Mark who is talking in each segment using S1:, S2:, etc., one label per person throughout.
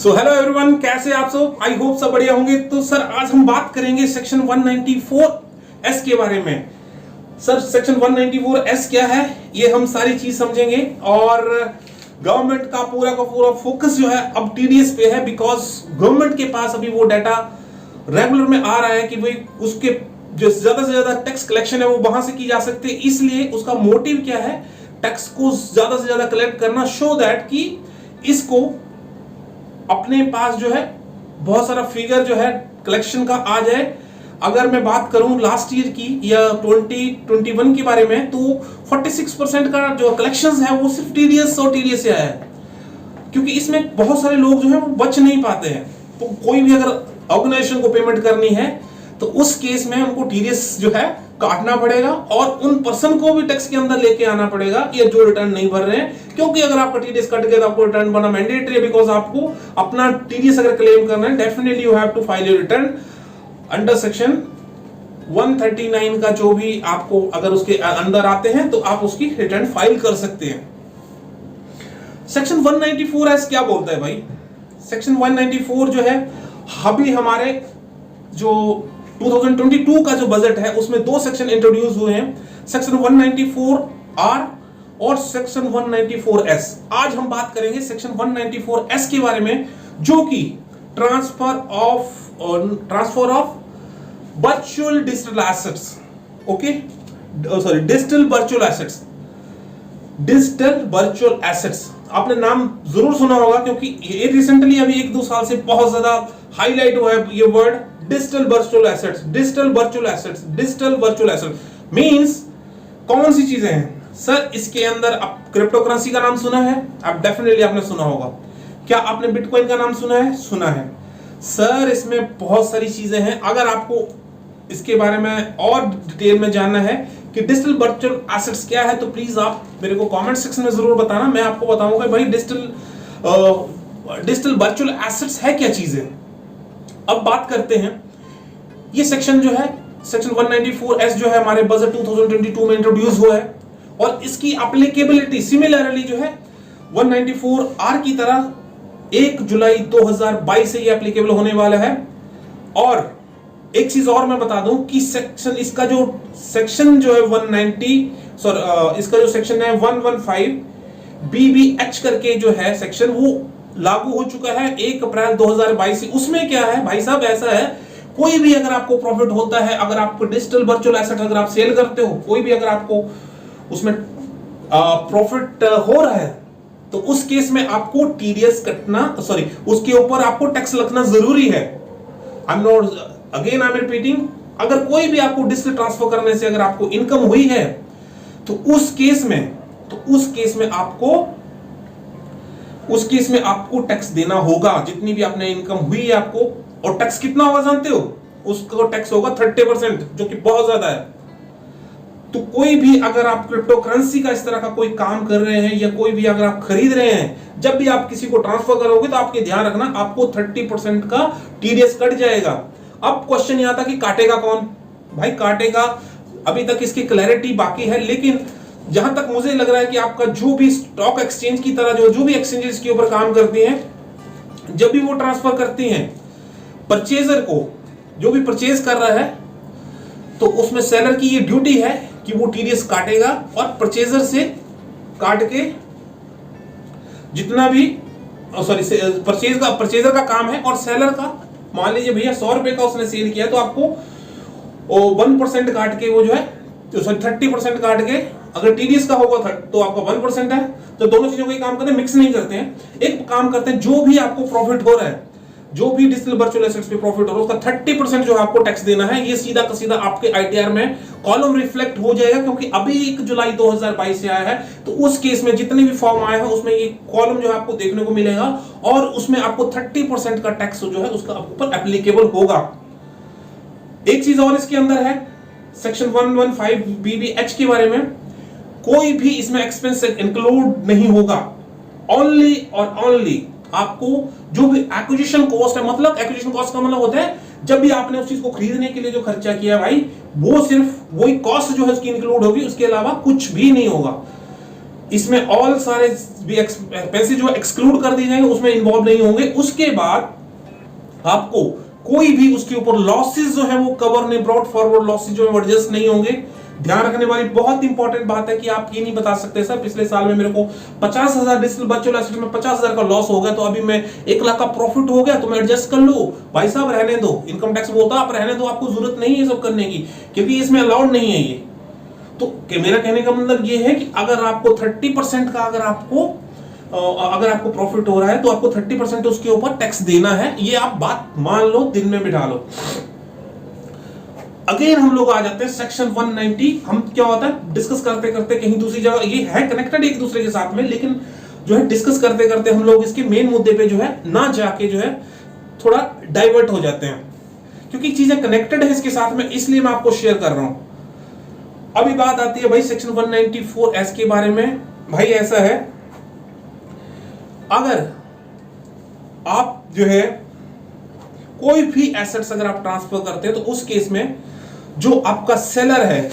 S1: So hello everyone, कैसे आप सब? आई होप सब बढ़िया होंगे। तो सर आज हम बात करेंगे सेक्शन 194 एस के बारे में। सर सेक्शन 194 एस क्या है ये हम सारी चीज समझेंगे। और गवर्नमेंट का पूरा फोकस जो है अब टीडीएस पे है, बिकॉज गवर्नमेंट के पास अभी वो डाटा रेगुलर में आ रहा है कि भाई उसके जो ज्यादा से ज्यादा टैक्स कलेक्शन है वो वहां से की जा सकती है। इसलिए उसका मोटिव क्या है, टैक्स को ज्यादा से ज्यादा कलेक्ट करना, शो दैट कि इसको अपने पास जो है बहुत सारा फिगर जो है कलेक्शन का आ जाए। अगर मैं बात करूं लास्ट ईयर की या 2021 के बारे में, तो 46% का जो कलेक्शंस है वो सिर्फ टीडीएस और टीडीएस से आया है, क्योंकि इसमें बहुत सारे लोग जो है वो बच नहीं पाते हैं। तो कोई भी अगर ऑर्गेनाइजेशन को पेमेंट करनी है तो उस केस में उनको टीडीएस जो है काटना पड़ेगा और उन पर्सन को भी टैक्स के अंदर लेके आना पड़ेगा ये जो रिटर्न नहीं भर रहे हैं। क्योंकि अगर आपका टीडीएस कट गया तो आपको रिटर्न भरना मैंडेटरी है, बिकॉज आपको अपना टीडीएस अगर क्लेम करना है definitely you have to file your return under section 139 का जो भी आपको अगर उसके अंदर आते हैं तो आप उसकी रिटर्न फाइल कर सकते हैं। सेक्शन 194 एस क्या बोलता है भाई? सेक्शन 194 जो है अभी हमारे जो 2022 का जो बजट है उसमें दो सेक्शन इंट्रोड्यूस हुए हैं, सेक्शन 194 आर और सेक्शन 194 एस। आज हम बात करेंगे सेक्शन 194 एस के बारे में, जो कि transfer of virtual digital assets, okay sorry digital virtual assets, digital virtual assets. आपने नाम जरूर सुना होगा क्योंकि ये रिसेंटली अभी 1-2 साल से बहुत ज्यादा हाईलाइट हुआ है ये word, digital virtual assets, digital virtual assets, digital virtual assets means कौन सी चीजें हैं सर? इसके अंदर आप क्रिप्टो करेंसी का नाम सुना है? आप डेफिनेटली आपने सुना होगा। क्या आपने बिटकॉइन का नाम सुना है? सुना है सर। इसमें बहुत सारी चीजें हैं। अगर आपको इसके बारे में और डिटेल में जानना है कि डिजिटल वर्चुअल एसेट्स क्या है, तो प्लीज आप मेरे को कमेंट सेक्शन में जरूर बताना। मैं आपको बताऊंगा भाई डिजिटल वर्चुअल एसेट्स है क्या चीजें। अब बात करते हैं, ये सेक्शन जो है सेक्शन 194 एस जो है हमारे बजट 2022 में इंट्रोड्यूस हुआ है और इसकी एप्लीकेबिलिटी सिमिलरली जो है 194 आर की तरह 1 जुलाई 2022 से ये एप्लीकेबल होने वाला है। और एक चीज और मैं बता दूं कि सेक्शन इसका जो सेक्शन जो है 190 इसका जो सेक्शन है 115 BBH करके जो है सेक्शन वो लागू हो चुका है 1 अप्रैल 2022 से। उसमें क्या है भाई साहब, ऐसा है कोई भी अगर आपको प्रॉफिट होता है, अगर आपको डिजिटल वर्चुअल एसेट अगर आप सेल करते हो, कोई भी अगर आपको उसमें प्रॉफिट हो रहा है, तो उस केस में आपको टीडीएस कटना, सॉरी उसके ऊपर आपको टैक्स लगना जरूरी है। आई एम रिपीटिंग, अगर कोई भी आपको डिजिटल ट्रांसफर करने से अगर आपको इनकम हुई है तो उस केस में आपको टैक्स देना होगा, जितनी भी आपने इनकम हुई है आपको। और टैक्स कितना होगा जानते हो? उसका टैक्स होगा 30%, जो कि बहुत ज्यादा है। तो कोई भी अगर आप क्रिप्टो करेंसी का इस तरह का कोई काम कर रहे हैं या कोई भी अगर आप खरीद रहे हैं, जब भी आप किसी को ट्रांसफर करोगे तो आपके ध्यान रखना आपको 30% का टीडीएस कट जाएगा। अब क्वेश्चन यहां था कि काटेगा कौन? भाई काटेगा, अभी तक इसकी क्लैरिटी बाकी है, लेकिन जहां तक मुझे लग रहा है कि आपका जो भी स्टॉक एक्सचेंज की तरह जो भी एक्सचेंजेस के ऊपर काम करती हैं, जब भी वो ट्रांसफर करती हैं परचेजर को, जो भी परचेज कर रहा है, तो उसमें सेलर की ये ड्यूटी है कि वो टीडीएस काटेगा और परचेजर से काट के जितना भी परचेजर का काम है। और सेलर का मान लीजिए भैया 100 रुपए का उसने सेल किया तो आपको 1% काट के वो जो है 30% काट के, अगर टीडीएस का होगा तो आपका 1% है। तो दोनों चीजों को काम करते हैं, मिक्स नहीं करते हैं, एक काम करते हैं। जो भी आपको प्रॉफिट हो रहा है, जो भी डिजिटल वर्चुअल एसेट्स पे प्रॉफिट हो रहा है, उसका 30% जो आपको टैक्स देना है। ये सीधा का सीधा आपके आईटीआर में कॉलम रिफ्लेक्ट हो जाएगा, क्योंकि अभी 1 जुलाई 2022 से आया है। तो उस केस में जितने भी फॉर्म आए हैं उसमें ये कॉलम जो है आपको देखने को मिलेगा और उसमें आपको 30% का टैक्स जो है उसका ऊपर एप्लीकेबल होगा। एक चीज और इसके अंदर है, सेक्शन 115 BBH के बारे में, कोई भी इसमें एक्सपेंस इंक्लूड नहीं होगा। ओनली और ओनली आपको जो भी एक्विजिशन कॉस्ट है, मतलब एक्विजिशन कॉस्ट का मतलब होता है जब भी आपने उस चीज को खरीदने के लिए जो खर्चा किया भाई, वो सिर्फ वही कॉस्ट जो है उसकी इंक्लूड होगी, उसके अलावा कुछ भी नहीं होगा। इसमें ऑल सारे भी पैसे जो एक्सक्लूड कर दिए जाएंगे, उसमें इन्वॉल्व नहीं होंगे। उसके बाद आपको कोई भी उसके ऊपर लॉसेस जो है वो कवर नहीं, ब्रॉड फॉरवर्ड लॉसेस जो है एडजस्ट नहीं होंगे। ध्यान रखने वाली बहुत इंपॉर्टेंट बात है कि आप ये नहीं बता सकते सर पिछले साल में मेरे को 50,000 डिजिटल वर्चुअल एसेट में 50,000 का लॉस हो गया, तो अभी मैं 1 लाख का प्रॉफिट हो गया तो मैं एडजस्ट कर लूं। भाई साहब रहने दो, इनकम टैक्स बोलता है आप रहने दो, आपको जरूरत नहीं है सब करने की, क्योंकि इसमें अलाउड नहीं है ये। तो मेरा कहने का मतलब ये है कि अगर आपको 30% का अगर आपको प्रॉफिट हो रहा है तो आपको 30% उसके ऊपर टैक्स देना है। ये आप बात मान लो, दिन में बिठा लो। अगेन हम लोग आ जाते हैं सेक्शन 190। हम क्या होता है डिस्कस करते करते कहीं दूसरी जगह, ये है कनेक्टेड एक दूसरे के साथ में, लेकिन जो है डिस्कस करते करते हम लोग इसके मेन मुद्दे पे जो है ना जाके जो है थोड़ा डाइवर्ट हो जाते हैं, क्योंकि चीजें कनेक्टेड है इसके साथ में, इसलिए मैं आपको शेयर कर रहा हूं। अभी बात आती है भाई सेक्शन 194S के बारे में। भाई ऐसा है, अगर आप जो है कोई भी एसेट्स अगर आप ट्रांसफर करते हैं तो उस केस में जो आपका सेलर है,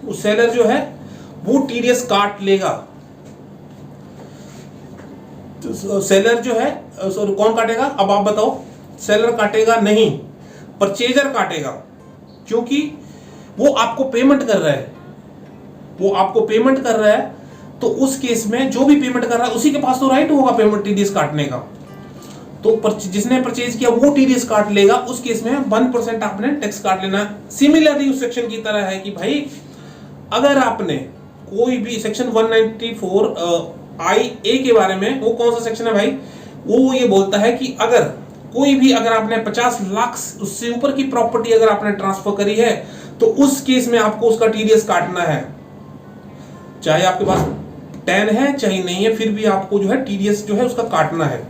S1: वो सेलर जो है वो टीडीएस काट लेगा। तो सेलर जो है, सॉरी कौन काटेगा अब आप बताओ? सेलर काटेगा नहीं, परचेजर काटेगा, क्योंकि वो आपको पेमेंट कर रहा है, वो आपको पेमेंट कर रहा है। तो उस केस में जो भी पेमेंट कर रहा है उसी के पास तो राइट होगा पेमेंट टीडीएस काटने का। तो जिसने परचेज किया वो टीडीएस काट लेगा, उस केस में 1% आपने टैक्स काट लेना। सिमिलरली उस सेक्शन की तरह है कि भाई अगर आपने कोई भी सेक्शन 194 IA के बारे में, वो कौन सा सेक्शन है भाई? वो ये बोलता है कि अगर कोई भी अगर आपने 50 लाख उससे ऊपर की प्रॉपर्टी अगर आपने ट्रांसफर करी है तो उस केस में आपको उसका टीडीएस काटना है, चाहे आपके पास 10 है चाहे नहीं है, फिर भी आपको जो है टीडीएस जो है उसका काटना है।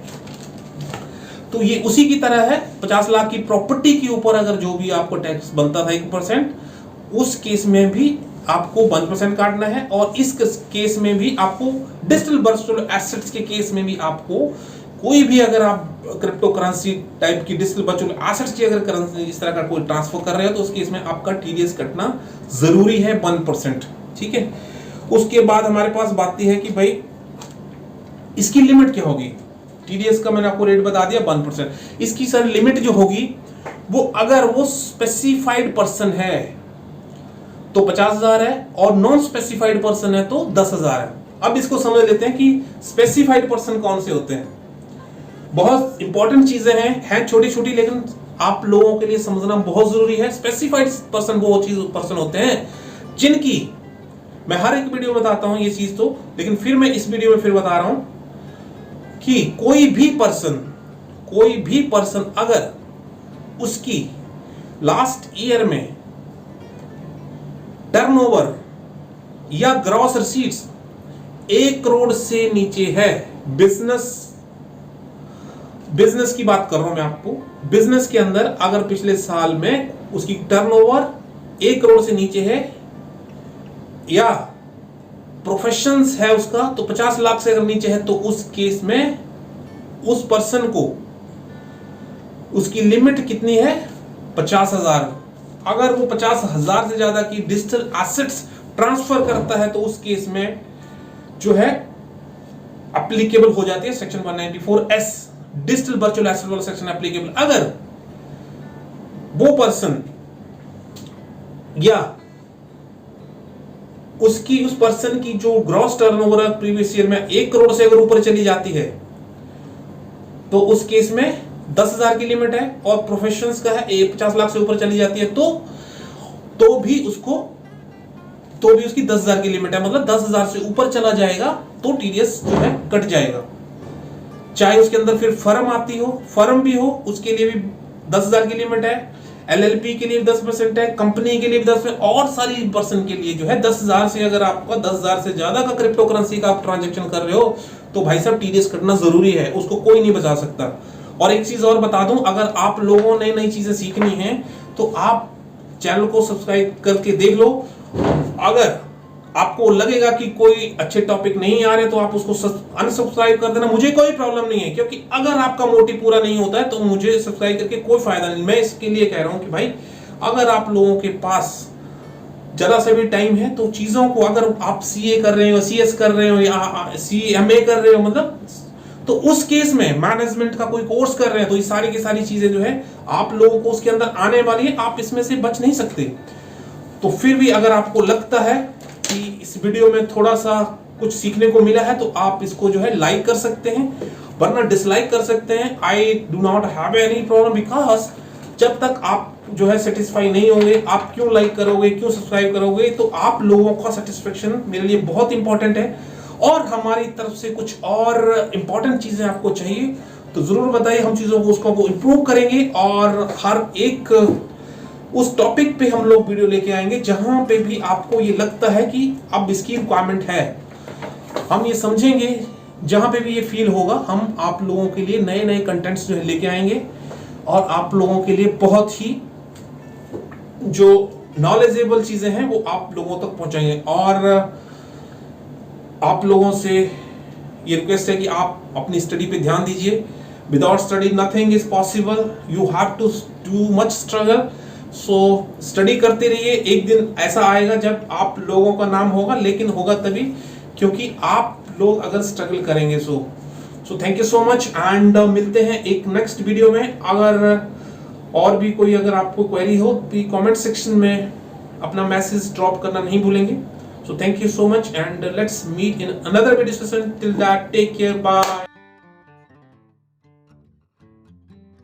S1: तो ये उसी की तरह है, 50 लाख की प्रॉपर्टी के ऊपर अगर जो भी आपको टैक्स बनता था 1%, उस केस में भी आपको 1% काटना है। और इस केस में भी आपको डिजिटल वर्चुअल एसेट्स के केस में भी आपको कोई भी अगर आप क्रिप्टो करेंसी टाइप की डिजिटल वर्चुअल एसेट्स की अगर करेंसी इस तरह का कोई ट्रांसफर कर रहे हो तो उस केस में आपका टीडीएस कटना जरूरी है 1%। ठीक है, उसके बाद हमारे पास बात है कि भाई इसकी लिमिट क्या होगी। टीडीएस का मैंने आपको रेट बता दिया 1%। इसकी सर लिमिट जो होगी वो अगर वो स्पेसिफाइड पर्सन है तो 50,000 है, और नॉन स्पेसिफाइड पर्सन है तो 10,000 है। अब इसको समझ लेते हैं कि स्पेसिफाइड पर्सन कौन से होते हैं। बहुत इंपॉर्टेंट चीजें हैं छोटी छोटी, लेकिन आप लोगों के लिए समझना बहुत जरूरी है। स्पेसिफाइड पर्सन वो पर्सन होते हैं जिनकी, मैं हर एक वीडियो में बताता हूं ये चीज तो, लेकिन फिर मैं इस वीडियो में फिर बता रहा हूं कि कोई भी पर्सन अगर उसकी लास्ट ईयर में टर्नओवर या ग्रॉस रिसीट्स 1 करोड़ से नीचे है, बिजनेस की बात कर रहा हूं मैं आपको, बिजनेस के अंदर अगर पिछले साल में उसकी टर्नओवर 1 करोड़ से नीचे है, या प्रोफेशंस है उसका तो 50 लाख से अगर नीचे है, तो उस केस में उस पर्सन को उसकी लिमिट कितनी है? 50,000। अगर वो 50,000 से ज्यादा की डिजिटल एसेट्स ट्रांसफर करता है तो उस केस में जो है एप्लीकेबल हो जाती है section 194S, digital virtual asset वाला सेक्शन एप्लीकेबल। अगर वो पर्सन या उस पर्सन की जो ग्रॉस टर्नओवर प्रीवियस ईयर में 1 करोड़ से अगर ऊपर चली जाती है तो उस केस में 10,000 की लिमिट है, और प्रोफेशंस का है 50 लाख से ऊपर चली जाती है तो भी उसकी 10,000 की लिमिट है, मतलब 10,000 से ऊपर चला जाएगा तो टीडीएस जो है कट जाएगा। चाहे उसके अंदर फिर फर्म आती हो, फर्म भी हो, उसके लिए भी 10,000 की लिमिट है, एलएलपी के लिए भी 10% है, कंपनी के लिए भी 10%, और सारी पर्सन के लिए जो है 10,000 से, अगर आपका 10,000 से ज्यादा का क्रिप्टो करेंसी का आप ट्रांजेक्शन कर रहे हो तो भाई साहब टीडीएस कटना जरूरी है, उसको कोई नहीं बचा सकता। और एक चीज और बता दूं, अगर आप लोगों ने नई चीजें सीखनी है तो आप चैनल को सब्सक्राइब करके देख लो। अगर आपको लगेगा कि कोई अच्छे टॉपिक नहीं आ रहे तो आप उसको अनसब्सक्राइब कर देना, मुझे कोई प्रॉब्लम नहीं है, क्योंकि अगर आपका मोटिव पूरा नहीं होता है तो मुझे सब्सक्राइब करके कोई फायदा नहीं। मैं इसके लिए कह रहा हूं कि भाई अगर आप लोगों के पास जरा सा भी टाइम है तो चीजों को, अगर आप सीए कर रहे हो, सीएस कर रहे हो या सीएमए कर रहे हो, मतलब तो उस केस में मैनेजमेंट का कोई कोर्स कर रहे हैं तो ये सारी की सारी चीजें जो है आप लोगों को उसके अंदर आने वाली है, आप इसमें से बच नहीं सकते। तो फिर भी अगर आपको लगता है कि इस वीडियो में थोड़ा सा कुछ सीखने को मिला है तो आप इसको जो है लाइक कर सकते हैं, वरना डिसलाइक कर सकते हैं। I do not have any problem, because जब तक आप जो है सेटिस्फाई नहीं होंगे, आप क्यों लाइक करोगे, क्यों सब्सक्राइब करोगे, तो आप लोगों का सेटिस्फेक्शन मेरे लिए बहुत इंपॉर्टेंट है। और हमारी तरफ से कुछ और इंपॉर्टेंट चीजें आपको चाहिए तो जरूर बताइए, हम चीजों को उसको इम्प्रूव करेंगे और हर एक उस टॉपिक पे हम लोग वीडियो लेके आएंगे जहां पे भी आपको ये लगता है कि अब इसकी रिक्वायरमेंट है, हम ये समझेंगे। जहां पे भी ये फील होगा हम आप लोगों के लिए नए नए कंटेंट्स जो है लेके आएंगे और आप लोगों के लिए बहुत ही जो नॉलेजेबल चीजें हैं वो आप लोगों तक पहुंचाएंगे। और आप लोगों से ये रिक्वेस्ट है कि आप अपनी स्टडी पे ध्यान दीजिए। Without study nothing is possible, you have to do much struggle. So study करते रहिए, एक दिन ऐसा आएगा जब आप लोगों का नाम होगा, लेकिन होगा तभी क्योंकि आप लोग अगर स्ट्रगल करेंगे। So thank you so much and मिलते हैं एक नेक्स्ट वीडियो में। अगर और भी कोई अगर आपको क्वेरी हो तो कमेंट सेक्शन में अपना मैसेज ड्रॉप करना नहीं भूलेंगे। So thank you so much and let's meet in another video discussion. Till that, take care, bye.